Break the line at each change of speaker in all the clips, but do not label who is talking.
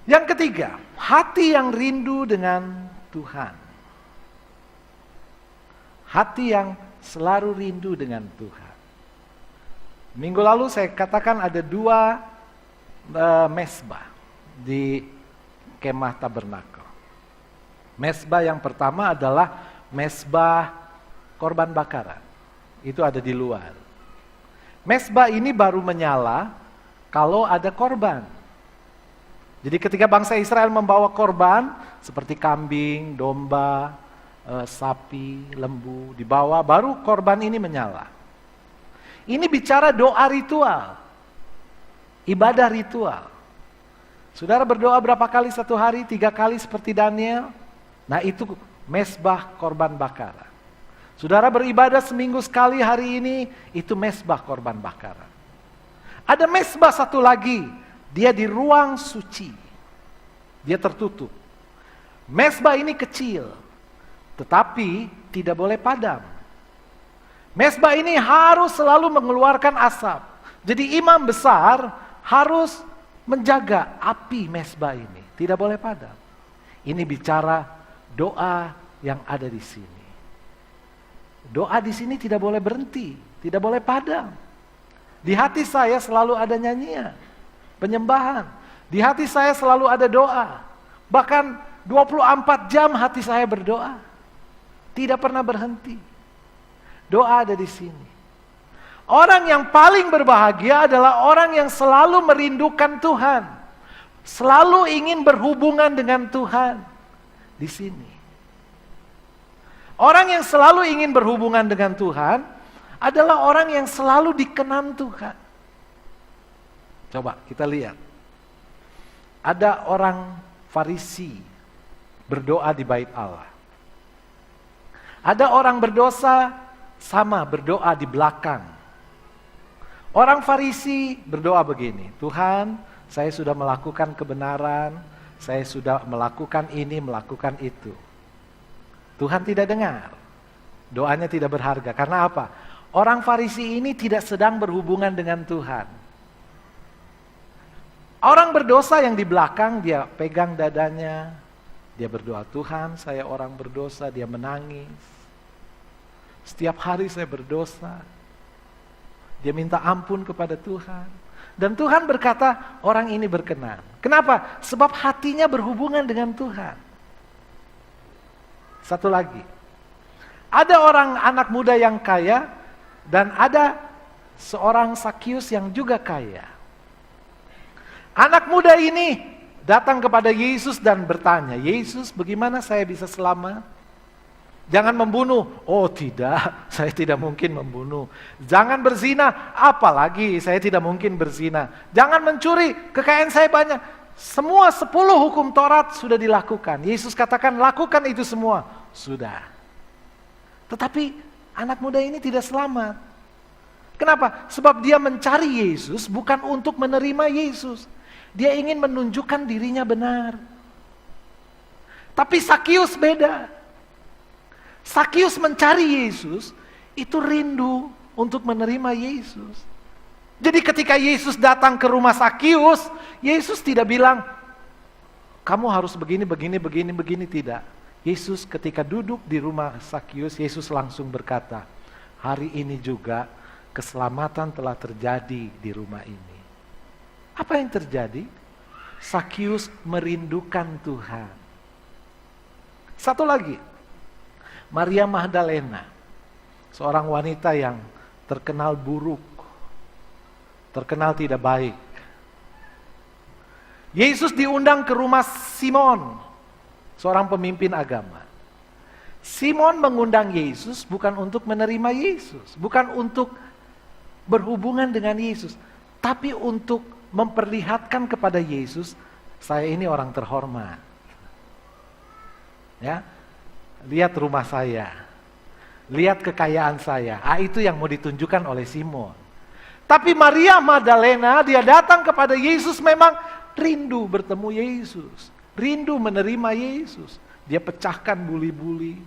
Yang ketiga, hati yang rindu dengan Tuhan. Hati yang selalu rindu dengan Tuhan. Minggu lalu saya katakan ada 2 mesbah di kemah tabernakel. Mesbah yang pertama adalah mesbah korban bakaran. Itu ada di luar. Mesbah ini baru menyala kalau ada korban. Jadi ketika bangsa Israel membawa korban seperti kambing, domba, sapi, lembu dibawa, baru korban ini menyala. Ini bicara doa ritual, ibadah ritual. Saudara berdoa berapa kali satu hari? 3 kali seperti Daniel. Nah itu mesbah korban bakaran. Saudara beribadah seminggu sekali hari ini, itu mesbah korban bakaran. Ada mesbah satu lagi, dia di ruang suci. Dia tertutup. Mesbah ini kecil, tetapi tidak boleh padam. Mesbah ini harus selalu mengeluarkan asap. Jadi imam besar harus menjaga api mesbah ini, tidak boleh padam. Ini bicara doa yang ada di sini. Doa di sini tidak boleh berhenti, tidak boleh padam. Di hati saya selalu ada nyanyian, penyembahan. Di hati saya selalu ada doa. Bahkan 24 jam hati saya berdoa. Tidak pernah berhenti. Doa ada di sini. Orang yang paling berbahagia adalah orang yang selalu merindukan Tuhan. Selalu ingin berhubungan dengan Tuhan. Di sini. Orang yang selalu ingin berhubungan dengan Tuhan adalah orang yang selalu dikenang Tuhan. Coba kita lihat. Ada orang Farisi berdoa di bait Allah. Ada orang berdosa sama berdoa di belakang. Orang Farisi berdoa begini, Tuhan, saya sudah melakukan kebenaran, saya sudah melakukan ini, melakukan itu. Tuhan tidak dengar. Doanya tidak berharga. Karena apa? Orang Farisi ini tidak sedang berhubungan dengan Tuhan. Orang berdosa yang di belakang, dia pegang dadanya, dia berdoa, Tuhan saya orang berdosa, dia menangis. Setiap hari saya berdosa. Dia minta ampun kepada Tuhan. Dan Tuhan berkata, orang ini berkenan. Kenapa? Sebab hatinya berhubungan dengan Tuhan. Satu lagi. Ada orang anak muda yang kaya, dan ada seorang Sakius yang juga kaya. Anak muda ini datang kepada Yesus dan bertanya, Yesus, bagaimana saya bisa selamat? Jangan membunuh. Oh tidak, saya tidak mungkin membunuh. Jangan berzina, apalagi saya tidak mungkin berzina. Jangan mencuri, kekayaan saya banyak. Semua 10 hukum Taurat sudah dilakukan. Yesus katakan, lakukan itu semua. Sudah. Tetapi anak muda ini tidak selamat. Kenapa? Sebab dia mencari Yesus bukan untuk menerima Yesus. Dia ingin menunjukkan dirinya benar. Tapi Sakius beda. Sakius mencari Yesus, itu rindu untuk menerima Yesus. Jadi ketika Yesus datang ke rumah Sakius, Yesus tidak bilang, kamu harus begini, begini, begini, begini, tidak. Yesus ketika duduk di rumah Sakius, Yesus langsung berkata, hari ini juga keselamatan telah terjadi di rumah ini. Apa yang terjadi? Sakius merindukan Tuhan. Satu lagi. Maria Magdalena, seorang wanita yang terkenal buruk, terkenal tidak baik. Yesus diundang ke rumah Simon, seorang pemimpin agama. Simon mengundang Yesus bukan untuk menerima Yesus, bukan untuk berhubungan dengan Yesus, tapi untuk memperlihatkan kepada Yesus, saya ini orang terhormat. Ya. Lihat rumah saya, lihat kekayaan saya. Itu yang mau ditunjukkan oleh Simon. Tapi Maria Magdalena, dia datang kepada Yesus memang rindu bertemu Yesus, rindu menerima Yesus. Dia pecahkan buli-buli,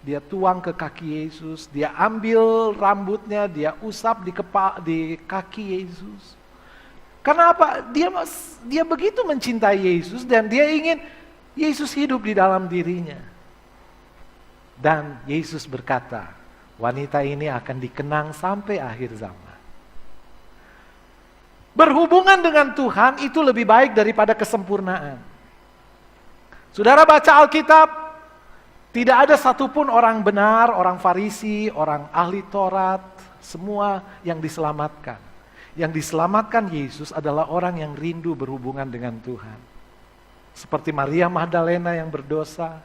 dia tuang ke kaki Yesus, dia ambil rambutnya, dia usap di kaki Yesus. Karena apa? Dia begitu mencintai Yesus dan dia ingin Yesus hidup di dalam dirinya. Dan Yesus berkata, wanita ini akan dikenang sampai akhir zaman. Berhubungan dengan Tuhan itu lebih baik daripada kesempurnaan. Saudara baca Alkitab, tidak ada satupun orang benar, orang Farisi, orang ahli Taurat, semua yang diselamatkan. Yang diselamatkan Yesus adalah orang yang rindu berhubungan dengan Tuhan. Seperti Maria Magdalena yang berdosa,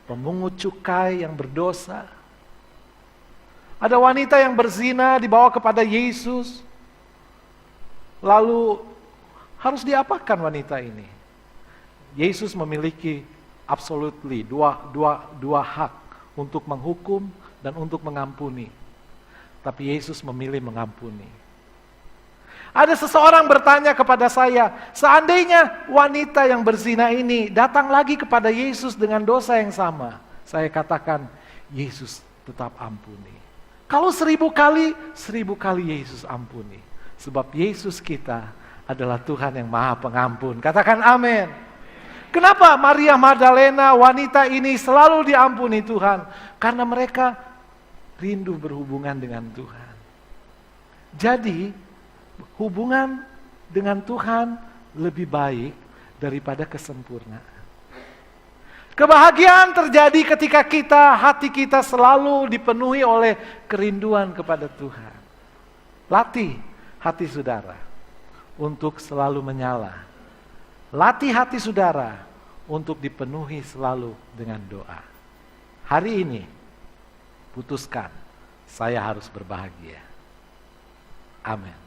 pemungut cukai yang berdosa. Ada wanita yang berzina dibawa kepada Yesus. Lalu harus diapakan wanita ini? Yesus memiliki absolutely dua hak untuk menghukum dan untuk mengampuni. Tapi Yesus memilih mengampuni. Ada seseorang bertanya kepada saya, seandainya wanita yang berzina ini datang lagi kepada Yesus dengan dosa yang sama, saya katakan, Yesus tetap ampuni. Kalau 1000 kali Yesus ampuni. Sebab Yesus kita adalah Tuhan yang Maha Pengampun. Katakan amin. Kenapa Maria Magdalena, wanita ini selalu diampuni Tuhan? Karena mereka rindu berhubungan dengan Tuhan. Jadi, hubungan dengan Tuhan lebih baik daripada kesempurnaan. Kebahagiaan terjadi ketika hati kita selalu dipenuhi oleh kerinduan kepada Tuhan. Latih hati saudara untuk selalu menyala. Latih hati saudara untuk dipenuhi selalu dengan doa. Hari ini, putuskan, saya harus berbahagia. Amin.